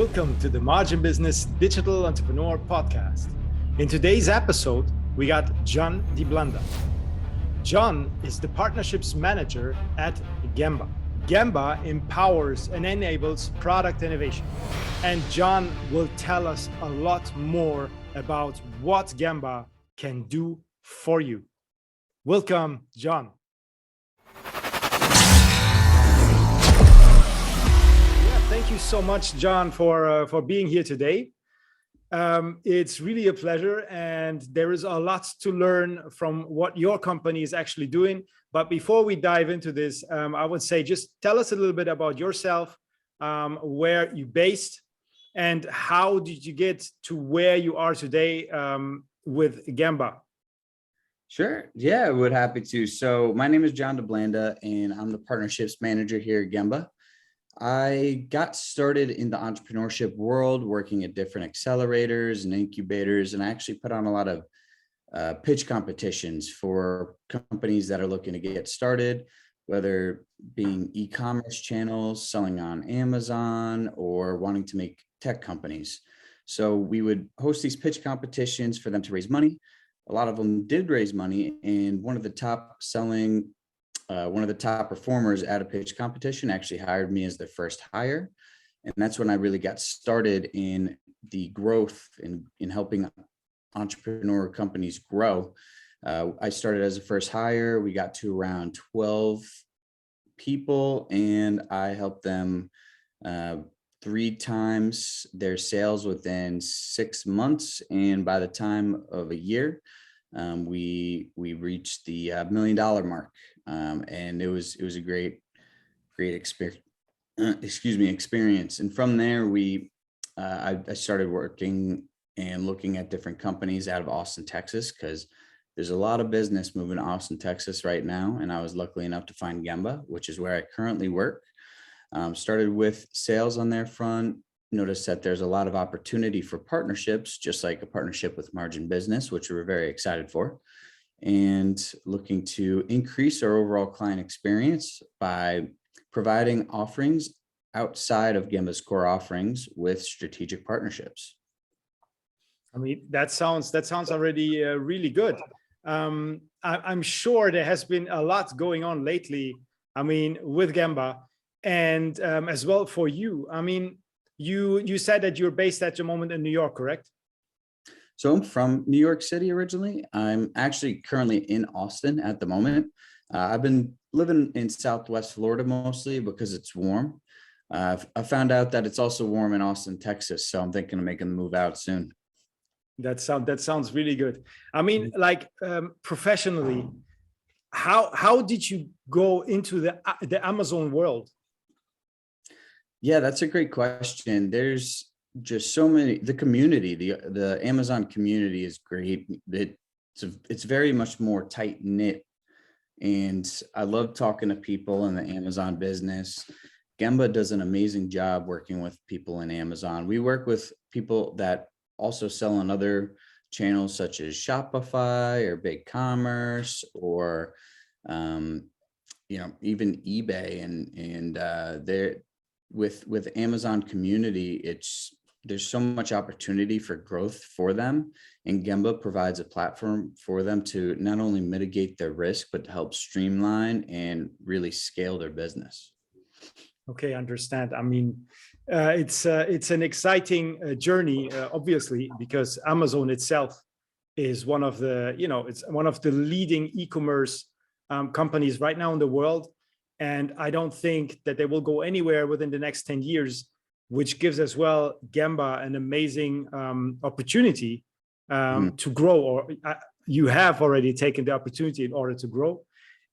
Welcome to the Margin Business Digital Entrepreneur Podcast. In today's episode, we got John DiBlanda. John is the Partnerships Manager at Gembah. Gembah empowers and enables product innovation. And John will tell us a lot more about what Gembah can do for you. Welcome, John. Thank you so much, John, for being here today. It's really a pleasure, and there is a lot to learn from what your company is actually doing. But before we dive into this, I would say just tell us a little bit about yourself, where you're based, and how did you get to where you are today with Gembah? Sure. Yeah, I would happy to. So my name is John DiBlanda, and I'm the Partnerships Manager here at Gembah. I got started in the entrepreneurship world working at different accelerators and incubators, and I actually put on a lot of pitch competitions for companies that are looking to get started, whether being e-commerce channels, selling on Amazon, or wanting to make tech companies. So we would host these pitch competitions for them to raise money. A lot of them did raise money, and one of the top performers at a pitch competition actually hired me as their first hire. And that's when I really got started in the growth in helping entrepreneur companies grow. I started as a first hire. We got to around 12 people, and I helped them 3 times their sales within 6 months. And by the time of a year, we reached the $1 million mark. And it was a great experience. Experience. And from there, I started working and looking at different companies out of Austin, Texas, because there's a lot of business moving to Austin, Texas right now. And I was lucky enough to find Gembah, which is where I currently work. Started with sales on their front. Noticed that there's a lot of opportunity for partnerships, just like a partnership with MarginBusiness, which we're very excited for, and looking to increase our overall client experience by providing offerings outside of Gembah's core offerings with strategic partnerships. I mean, that sounds already really good. I'm sure there has been a lot going on lately, I mean, with Gembah, and as well for you. I mean, you said that you're based at the moment in New York, correct? So I'm from New York City originally. I'm actually currently in Austin at the moment. I've been living in Southwest Florida mostly because it's warm. I found out that it's also warm in Austin, Texas, so I'm thinking of making the move out soon. That sounds really good. I mean, like professionally, how did you go into the Amazon world? Yeah, that's a great question. There's just so many. The community, the Amazon community is great. It's very much more tight knit, and I love talking to people in the Amazon business. Gembah does an amazing job working with people in Amazon. We work with people that also sell on other channels such as Shopify or BigCommerce or even eBay, and they're with Amazon community, there's so much opportunity for growth for them, and Gembah provides a platform for them to not only mitigate their risk, but to help streamline and really scale their business. Okay, understand. I mean, it's an exciting journey, obviously, because Amazon itself is one of the, it's one of the leading e-commerce companies right now in the world. And I don't think that they will go anywhere within the next 10 years, which gives as well Gembah an amazing opportunity to grow, or you have already taken the opportunity in order to grow.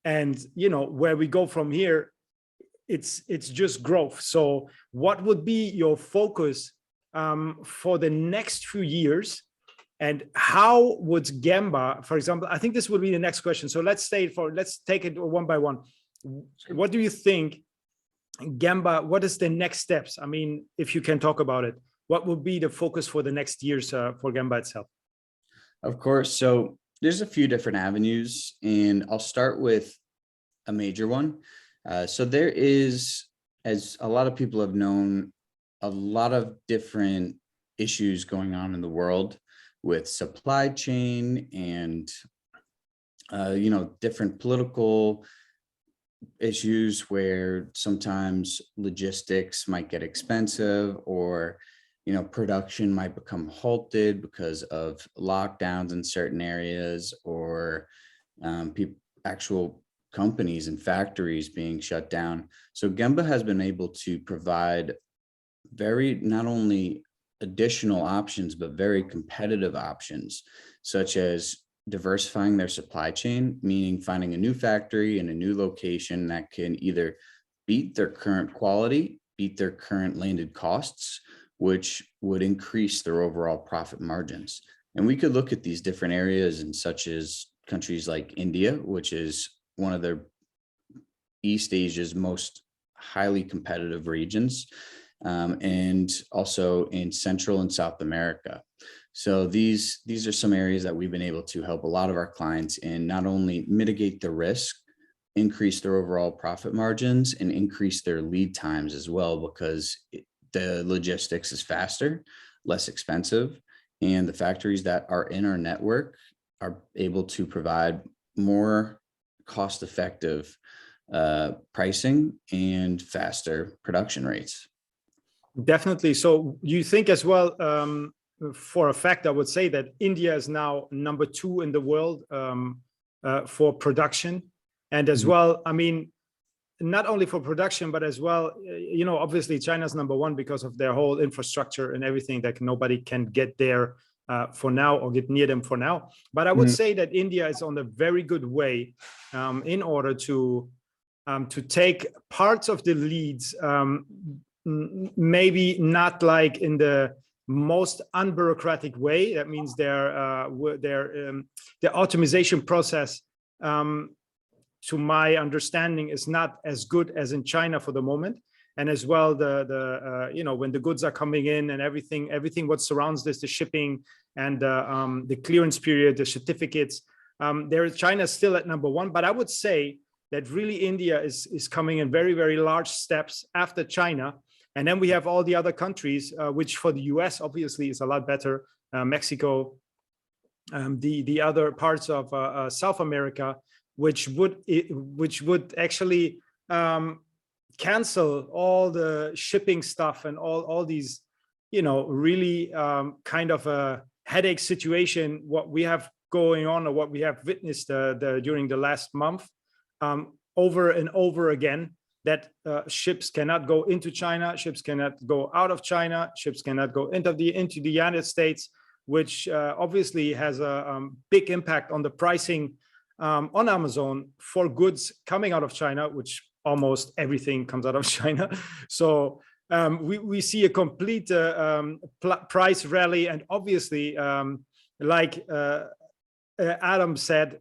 And, where we go from here, it's just growth. So what would be your focus for the next few years? And how would Gembah, for example, I think this will be the next question. So let's take it one by one. What do you think, Gembah, what is the next steps? I mean, if you can talk about it, what will be the focus for the next years for Gembah itself? Of course. So there's a few different avenues, and I'll start with a major one. So there is, as a lot of people have known, a lot of different issues going on in the world with supply chain and, different political issues where sometimes logistics might get expensive, or production might become halted because of lockdowns in certain areas, or actual companies and factories being shut down. So Gembah has been able to provide not only additional options, but very competitive options, such as diversifying their supply chain, meaning finding a new factory in a new location that can either beat their current quality, beat their current landed costs, which would increase their overall profit margins. And we could look at these different areas in such as countries like India, which is one of their East Asia's most highly competitive regions, and also in Central and South America. So these are some areas that we've been able to help a lot of our clients in not only mitigate the risk, increase their overall profit margins, and increase their lead times as well, because the logistics is faster, less expensive, and the factories that are in our network are able to provide more cost-effective pricing and faster production rates. Definitely. So you think as well, for a fact, I would say that India is now #2 in the world for production. And as well, I mean, not only for production, but as well, obviously China's #1 because of their whole infrastructure and everything, that nobody can get there for now or get near them for now. But I would say that India is on a very good way in order to take parts of the leads, maybe not like in the most unbureaucratic way. That means their optimization process, to my understanding, is not as good as in China for the moment. And as well, when the goods are coming in and everything what surrounds this, the shipping and the clearance period, the certificates, China is still at #1. But I would say that really India is coming in very, very large steps after China. And then we have all the other countries, which for the US obviously is a lot better. Mexico, the other parts of South America, which would actually cancel all the shipping stuff and all these, really kind of a headache situation, what we have going on, or what we have witnessed during the last month, over and over again, that ships cannot go into China, ships cannot go out of China, ships cannot go into the United States, which obviously has a big impact on the pricing on Amazon for goods coming out of China, which almost everything comes out of China. So we see a complete price rally. And obviously, like Adam said,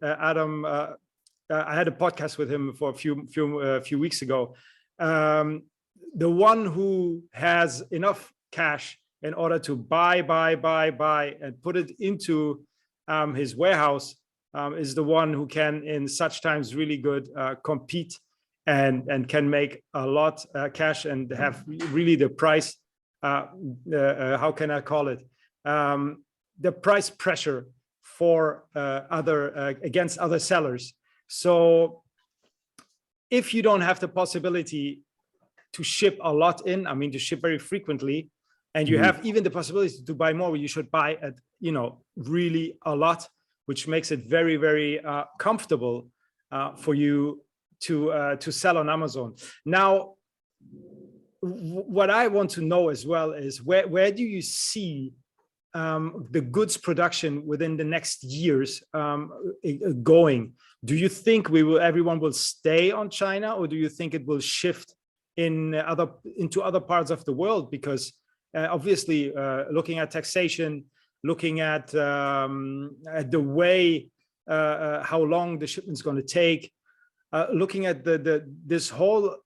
I had a podcast with him for a few weeks ago. The one who has enough cash in order to buy and put it into his warehouse is the one who can, in such times, really good compete and can make a lot cash and have really the price. How can I call it? The price pressure for against other sellers. So if you don't have the possibility to ship a lot in, I mean, to ship very frequently, and you have even the possibility to buy more, you should buy at, really a lot, which makes it very, very comfortable for you to sell on Amazon. Now, what I want to know as well is where do you see the goods production within the next years going? Do you think everyone will stay on China, or do you think it will shift into other parts of the world? Because obviously, looking at taxation, looking at the way how long the shipment's going to take, looking at this whole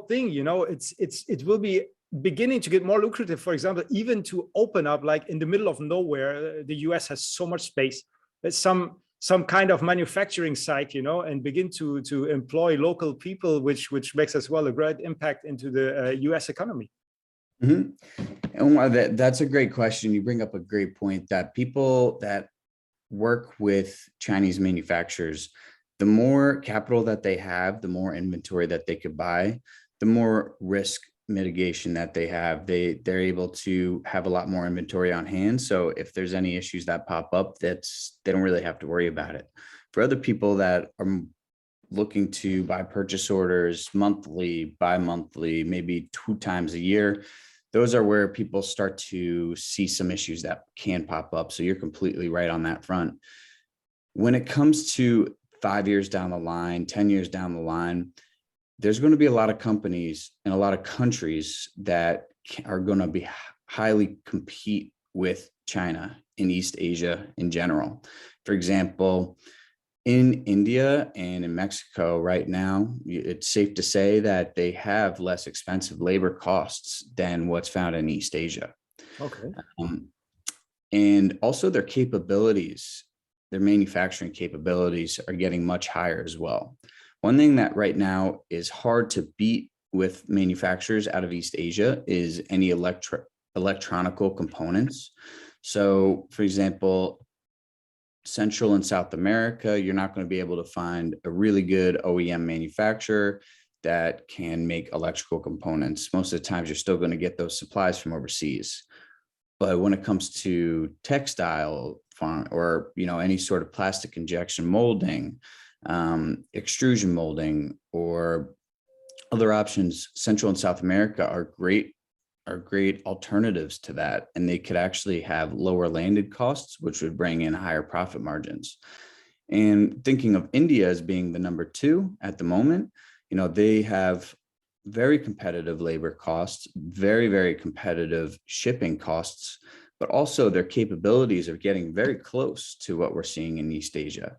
thing, it will be beginning to get more lucrative. For example, even to open up, like in the middle of nowhere, the US has so much space. There's some kind of manufacturing site, and begin to employ local people, which makes as well a great impact into the US economy. Mhm. And that's a great question. You bring up a great point that people that work with Chinese manufacturers, the more capital that they have, the more inventory that they could buy, the more risk mitigation that they have. They're able to have a lot more inventory on hand. So if there's any issues that pop up, they don't really have to worry about it. For other people that are looking to buy purchase orders monthly, bi-monthly, maybe 2 times a year, those are where people start to see some issues that can pop up. So you're completely right on that front. When it comes to 5 years down the line, 10 years down the line, there's going to be a lot of companies and a lot of countries that are going to be highly compete with China in East Asia in general. For example, in India and in Mexico right now, it's safe to say that they have less expensive labor costs than what's found in East Asia. Okay. And also their capabilities, their manufacturing capabilities are getting much higher as well. One thing that right now is hard to beat with manufacturers out of East Asia is any electronical components. So for example, Central and South America, you're not going to be able to find a really good OEM manufacturer that can make electrical components. Most of the times you're still going to get those supplies from overseas. But when it comes to textile or any sort of plastic injection molding, extrusion molding, or other options, Central and South America are great alternatives to that. And they could actually have lower landed costs, which would bring in higher profit margins. And thinking of India as being the number 2 at the moment, they have very competitive labor costs, very, very competitive shipping costs, but also their capabilities are getting very close to what we're seeing in East Asia.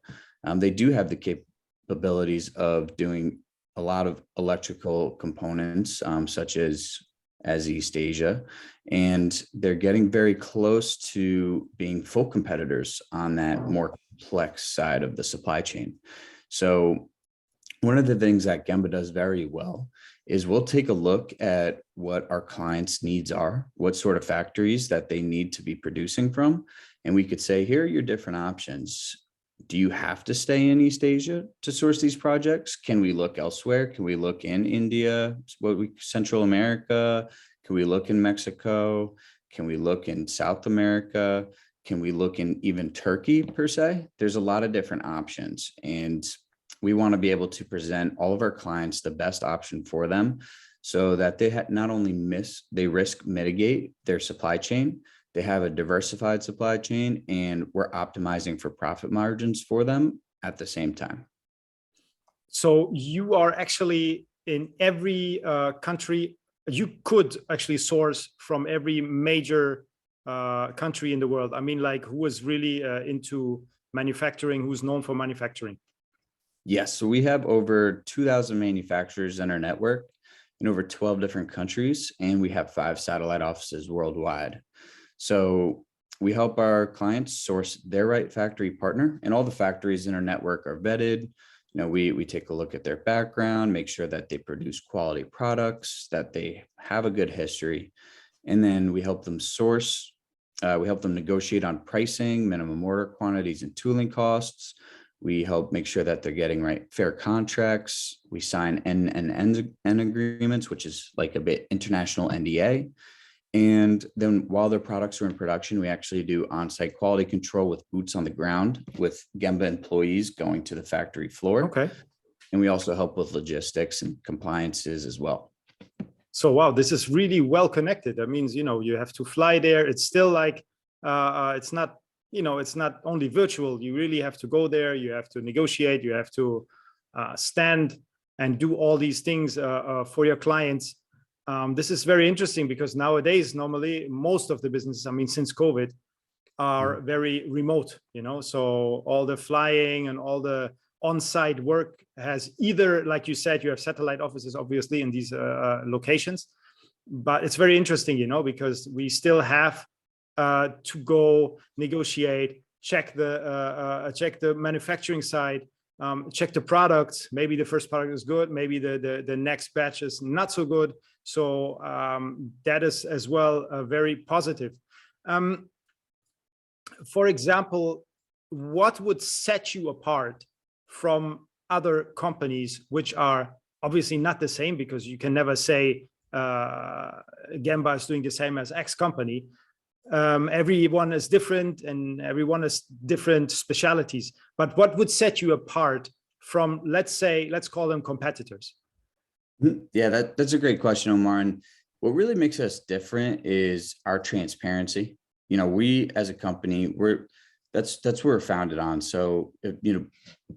They do have the capabilities of doing a lot of electrical components, such as East Asia, and they're getting very close to being full competitors on that more complex side of the supply chain. So one of the things that Gembah does very well is we'll take a look at what our clients' needs are, what sort of factories that they need to be producing from, and we could say, here are your different options. Do you have to stay in East Asia to source these projects? Can we look elsewhere? Can we look in India, Central America? Can we look in Mexico? Can we look in South America? Can we look in even Turkey per se? There's a lot of different options, and we want to be able to present all of our clients the best option for them so that they not only risk mitigate their supply chain, they have a diversified supply chain, and we're optimizing for profit margins for them at the same time. So you are actually in every country. You could actually source from every major country in the world. I mean, like, who is really into manufacturing, who's known for manufacturing? Yes, so we have over 2,000 manufacturers in our network in over 12 different countries, and we have 5 satellite offices worldwide. So we help our clients source their right factory partner, and all the factories in our network are vetted. We take a look at their background, make sure that they produce quality products, that they have a good history, and then we help them source. We help them negotiate on pricing, minimum order quantities, and tooling costs. We help make sure that they're getting fair contracts. We sign end agreements, which is like a bit international NDA. And then while their products are in production, we actually do on-site quality control with boots on the ground with Gembah employees going to the factory floor. Okay. And we also help with logistics and compliances as well. So, wow, this is really well connected. That means, you have to fly there. It's still like, it's not, it's not only virtual. You really have to go there. You have to negotiate. You have to stand and do all these things for your clients. This is very interesting because nowadays, normally, most of the businesses, since COVID, are very remote, so all the flying and all the on-site work has either, like you said, you have satellite offices, obviously, in these locations. But it's very interesting, because we still have to go negotiate, check the manufacturing side, check the product. Maybe the first product is good. Maybe the next batch is not so good. So that is as well very positive. For example, what would set you apart from other companies which are obviously not the same, because you can never say Gembah is doing the same as X company. Everyone is different and everyone has different specialities. But what would set you apart from, let's call them competitors? Yeah, that's a great question, Omar. And what really makes us different is our transparency. You know, we as a company, that's what we're founded on. So, you know,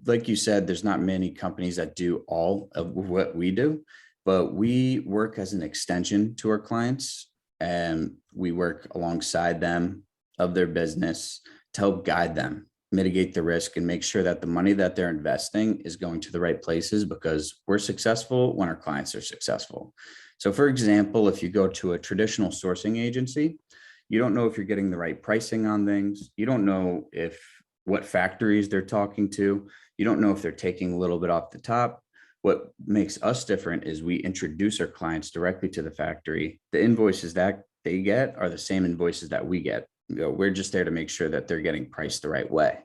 like you said, there's not many companies that do all of what we do, but we work as an extension to our clients, and we work alongside them of their business to help guide them, mitigate the risk, and make sure that the money that they're investing is going to the right places, because we're successful when our clients are successful. So for example, if you go to a traditional sourcing agency, you don't know if you're getting the right pricing on things. You don't know what factories they're talking to. You don't know if they're taking a little bit off the top. What makes us different is we introduce our clients directly to the factory. The invoices that they get are the same invoices that we get. You know, we're just there to make sure that they're getting priced the right way.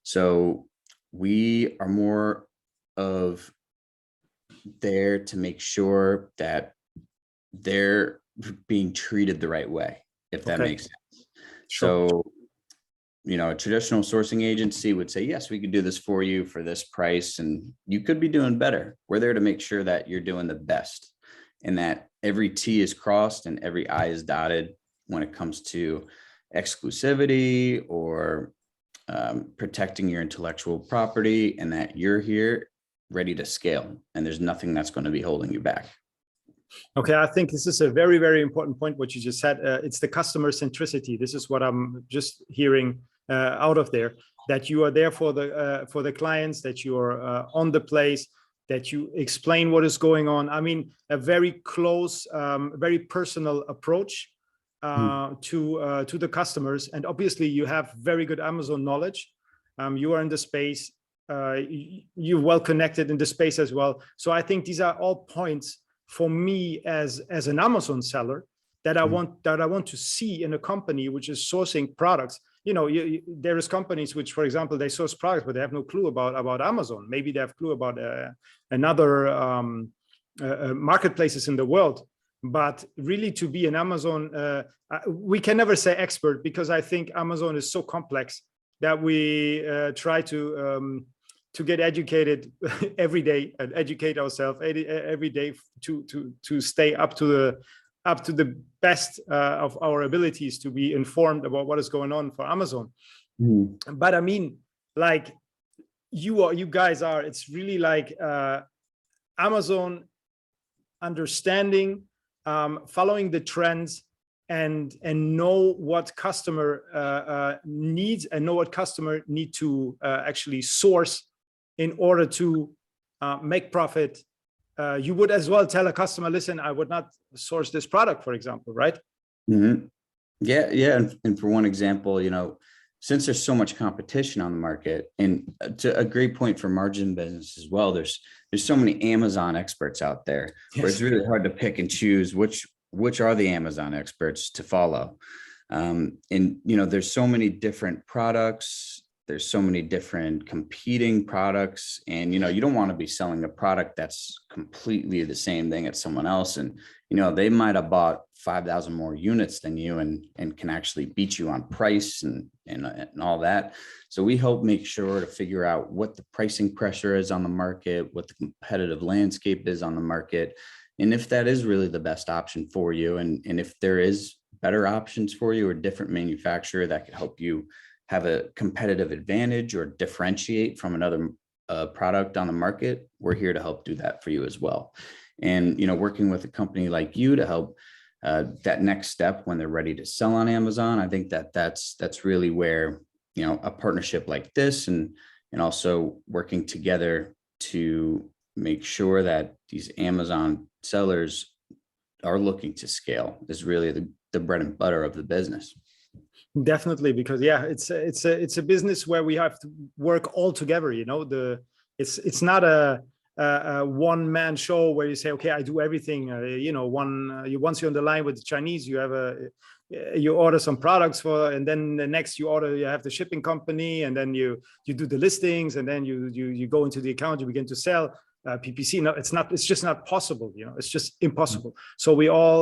So we are more of there to make sure that they're being treated the right way, if that makes sense. Sure. So, you know, a traditional sourcing agency would say, yes, we could do this for you for this price, and you could be doing better. We're there to make sure that you're doing the best, and that every T is crossed and every I is dotted when it comes to exclusivity or protecting your intellectual property, and that you're here ready to scale, and there's nothing that's going to be holding you back. Okay, I think this is a very, very important point, what you just said. It's the customer centricity. This is what I'm just hearing out of there, that you are there for the clients, that you are on the place, that you explain what is going on. I mean, a very close, very personal approach to the customers. And obviously you have very good Amazon knowledge. You are in the space, you're well connected in the space as well. So I think these are all points for me as an Amazon seller that I want to see in a company which is sourcing products. You know, there is companies which, for example, they source products, but they have no clue about Amazon. Maybe they have clue about another marketplaces in the world. But really, to be an Amazon, we can never say expert, because I think Amazon is so complex that we try to get educated every day and educate ourselves every day to stay up to the best of our abilities to be informed about what is going on for Amazon. But I mean, like you guys are, it's really like Amazon understanding, following the trends, and know what customer needs, and know what customer need to actually source in order to make profit. You would as well tell a customer, listen, I would not source this product, for example, right? Yeah. And for one example, you know, since there's so much competition on the market, and to a great point for margin business as well, there's so many Amazon experts out there, where it's really hard to pick and choose which are the Amazon experts to follow. And, you know, there's so many different products. There's so many different competing products, and, you know, you don't want to be selling a product that's completely the same thing as someone else. And, you know, they might have bought 5,000 more units than you and can actually beat you on price and all that. So we help make sure to figure out what the pricing pressure is on the market, what the competitive landscape is on the market, and if that is really the best option for you. And if there is better options for you, or different manufacturer that could help you have a competitive advantage or differentiate from another product on the market, we're here to help do that for you as well. And, you know, working with a company like you to help that next step when they're ready to sell on Amazon, I think that's really where, you know, a partnership like this, and also working together to make sure that these Amazon sellers are looking to scale is really the bread and butter of the business. Definitely, because yeah, it's a business where we have to work all together. You know, the It's not a one-man show where you say, okay, I do everything. Once you're on the line with the Chinese, you order some products and then the next you have the shipping company, and then you do the listings, and then you go into the account, you begin to sell PPC. No, it's just not possible. It's just impossible. So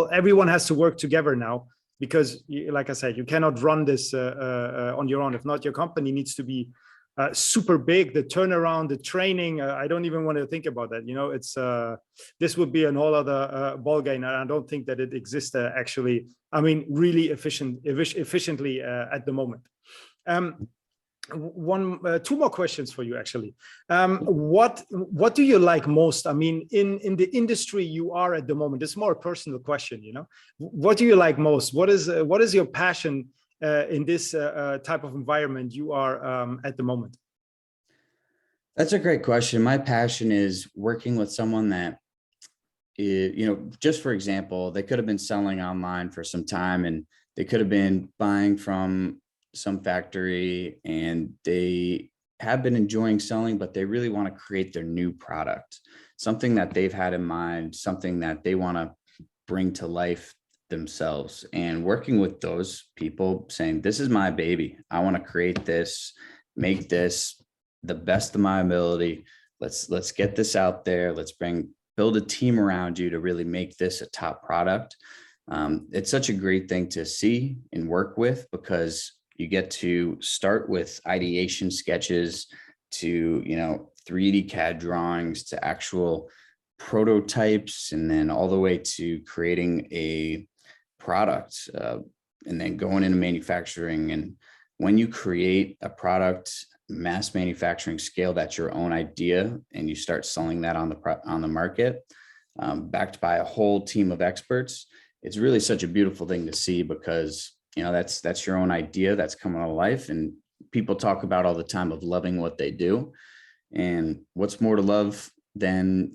everyone has to work together now, because like I said, you cannot run this on your own. If not, your company needs to be super big. The turnaround, the training, I don't even want to think about that. This would be an whole other ball game, and I don't think that it exists actually. I mean, really efficiently at the moment. Two more questions for you, actually. What do you like most? I mean, in the industry you are at the moment, it's more a personal question. What do you like most? What is your passion in this type of environment you are at the moment? That's a great question. My passion is working with someone that, just for example, they could have been selling online for some time, and they could have been buying from some factory, and they have been enjoying selling, but they really want to create their new product, something that they've had in mind, something that they want to bring to life themselves. And working with those people, saying, this is my baby, I want to create this, make this the best of my ability. Let's get this out there. Let's build a team around you to really make this a top product. It's such a great thing to see and work with, because you get to start with ideation sketches to 3D CAD drawings to actual prototypes, and then all the way to creating a product, and then going into manufacturing. And when you create a product, mass manufacturing scale, that's your own idea, and you start selling that on the market, backed by a whole team of experts, it's really such a beautiful thing to see, because that's your own idea that's coming to life. And people talk about all the time of loving what they do, and what's more to love than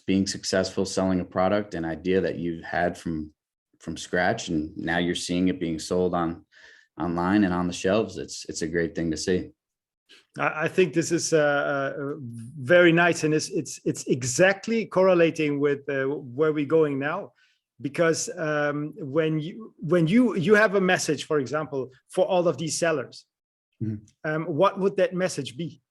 being successful selling a product, an idea that you've had from scratch, and now you're seeing it being sold online and on the shelves. It's a great thing to see. I think this is very nice, and it's exactly correlating with where we're going now, because when you have a message, for example, for all of these sellers, what would that message be?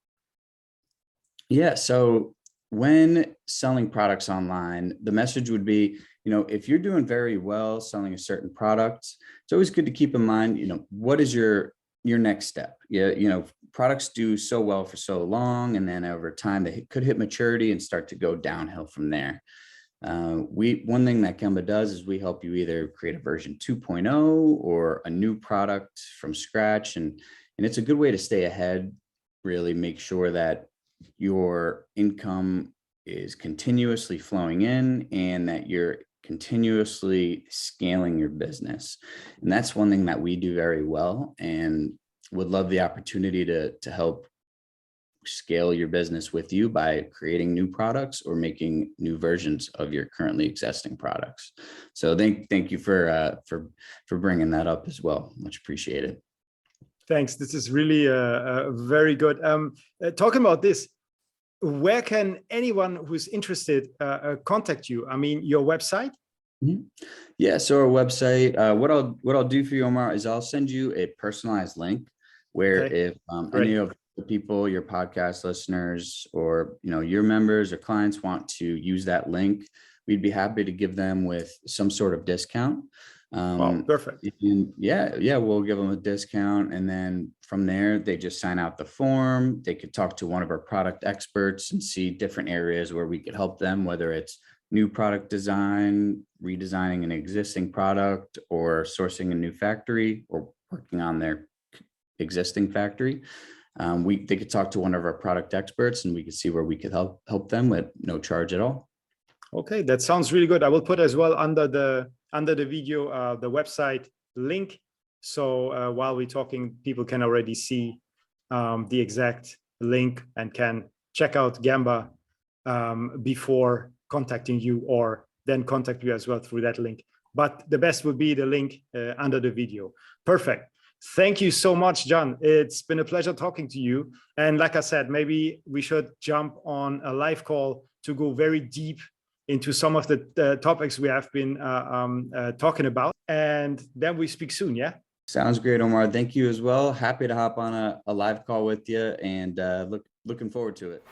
Yeah, so when selling products online, the message would be, if you're doing very well selling a certain product, it's always good to keep in mind, what is your next step? Yeah, products do so well for so long, and then over time they could hit maturity and start to go downhill from there. One thing that Gembah does is we help you either create a version 2.0 or a new product from scratch, and it's a good way to stay ahead, really make sure that your income is continuously flowing in and that you're continuously scaling your business. And that's one thing that we do very well, and would love the opportunity to help scale your business with you by creating new products or making new versions of your currently existing products. So thank you for bringing that up as well. Much appreciated. Thanks. This is really very good. Talking about this, where can anyone who's interested contact you? I mean, your website? Mm-hmm. Yeah, so our website, what I'll do for you, Omar, is I'll send you a personalized link where if any of the people, your podcast listeners, or your members or clients want to use that link, we'd be happy to give them with some sort of discount. Wow, perfect. Yeah, we'll give them a discount, and then from there they just sign out the form. They could talk to one of our product experts and see different areas where we could help them, whether it's new product design, redesigning an existing product, or sourcing a new factory, or working on their existing factory. They could talk to one of our product experts, and we could see where we could help them with no charge at all. Okay, that sounds really good. I will put as well under the video the website link, so while we're talking, people can already see the exact link and can check out Gembah before contacting you, or then contact you as well through that link. But the best would be the link under the video. Perfect. Thank you so much, John. It's been a pleasure talking to you. And like I said, maybe we should jump on a live call to go very deep into some of the topics we have been talking about. And then we speak soon, yeah? Sounds great, Omar. Thank you as well. Happy to hop on a live call with you, and looking forward to it.